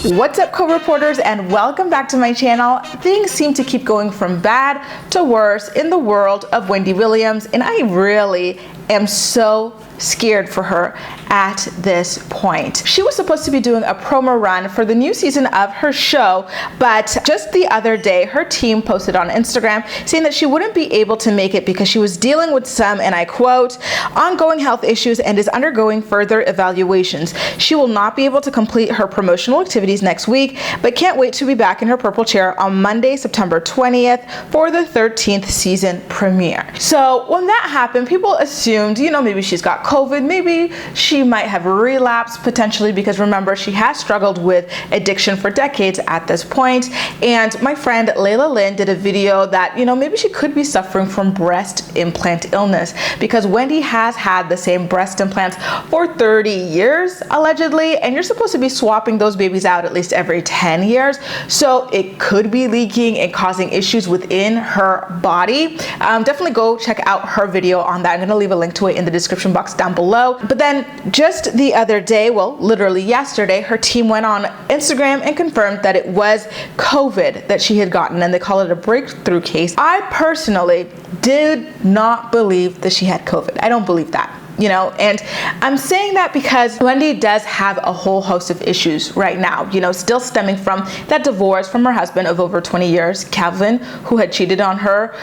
What's up, co-reporters, and welcome back to my channel. Things seem to keep going from bad to worse in the world of Wendy Williams, and I really am so scared for her at this point. She was supposed to be doing a promo run for the new season of her show, but just the other day, her team posted on Instagram saying that she wouldn't be able to make it because she was dealing with some, and I quote, ongoing health issues and is undergoing further evaluations. She will not be able to complete her promotional activities next week, but can't wait to be back in her purple chair on Monday, September 20th for the 13th season premiere. So when that happened, people assumed, maybe she's got COVID, maybe she might have relapsed potentially, because remember, she has struggled with addiction for decades at this point. And my friend Layla Lynn did a video that, maybe she could be suffering from breast implant illness, because Wendy has had the same breast implants for 30 years, allegedly, and you're supposed to be swapping those babies out at least every 10 years. So it could be leaking and causing issues within her body. Definitely go check out her video on that. I'm gonna leave a link to it in the description box down below. But then just the other day, well, literally yesterday, her team went on Instagram and confirmed that it was COVID that she had gotten, and they call it a breakthrough case. I personally did not believe that she had COVID. I don't believe that. And I'm saying that because Wendy does have a whole host of issues right now, still stemming from that divorce from her husband of over 20 years, Calvin, who had cheated on her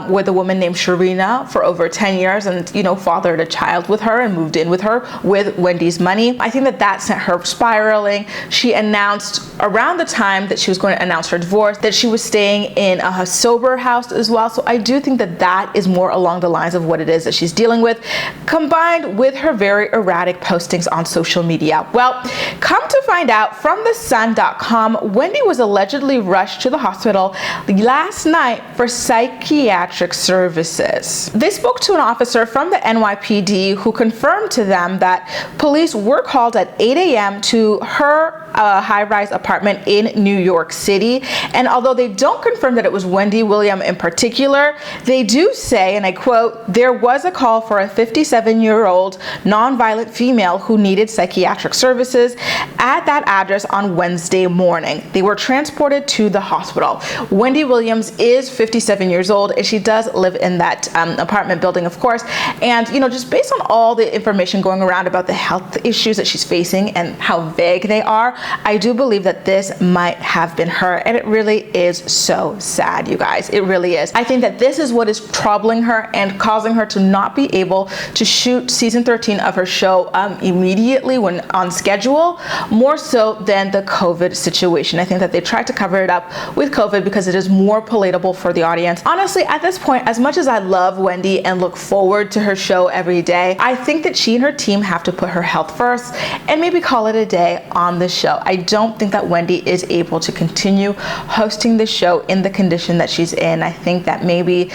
with a woman named Sharina for over 10 years and, fathered a child with her and moved in with her with Wendy's money. I think that sent her spiraling. She announced around the time that she was going to announce her divorce that she was staying in a sober house as well. So I do think that is more along the lines of what it is that she's dealing with, combined with her very erratic postings on social media. Well, come to find out from thesun.com, Wendy was allegedly rushed to the hospital last night for psychiatric services. They spoke to an officer from the NYPD who confirmed to them that police were called at 8 a.m. to her high-rise apartment in New York City. And although they don't confirm that it was Wendy Williams in particular, they do say, and I quote, there was a call for a 57-year-old non-violent female who needed psychiatric services at that address on Wednesday morning. They were transported to the hospital. Wendy Williams is 57 years old, and she does live in that apartment building, of course. And, just based on all the information going around about the health issues that she's facing and how vague they are, I do believe that this might have been her, and it really is so sad, you guys. It really is. I think that this is what is troubling her and causing her to not be able to shoot season 13 of her show immediately when on schedule, more so than the COVID situation. I think that they tried to cover it up with COVID because it is more palatable for the audience. Honestly, at this point, as much as I love Wendy and look forward to her show every day, I think that she and her team have to put her health first and maybe call it a day on the show. I don't think that Wendy is able to continue hosting the show in the condition that she's in. I think that maybe,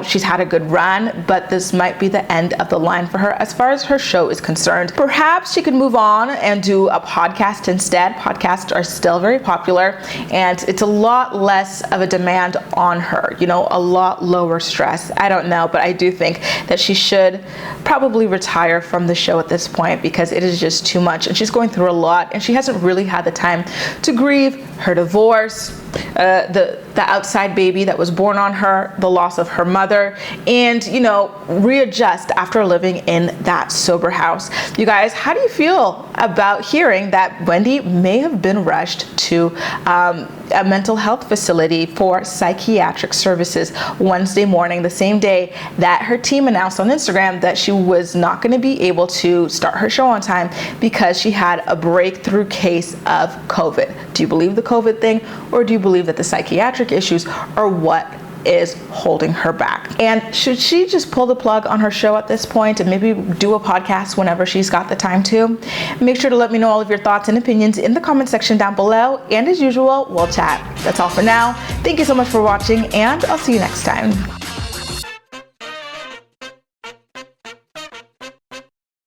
she's had a good run, but this might be the end of the line for her as far as her show is concerned. Perhaps she could move on and do a podcast instead. Podcasts are still very popular, and it's a lot less of a demand on her, a lot lower stress. I don't know, but I do think that she should probably retire from the show at this point because it is just too much, and she's going through a lot, and she hasn't really had the time to grieve her divorce, the outside baby that was born on her, the loss of her mother, and readjust after living in that sober house. You guys, how do you feel about hearing that Wendy may have been rushed to a mental health facility for psychiatric services Wednesday morning, the same day that her team announced on Instagram that she was not going to be able to start her show on time because she had a breakthrough case of COVID? Do you believe the COVID thing, or do you believe that the psychiatric issues are what is holding her back? And should she just pull the plug on her show at this point and maybe do a podcast whenever she's got the time to? Make sure to let me know all of your thoughts and opinions in the comment section down below, and as usual, we'll chat. That's all for now. Thank you so much for watching, and I'll see you next time.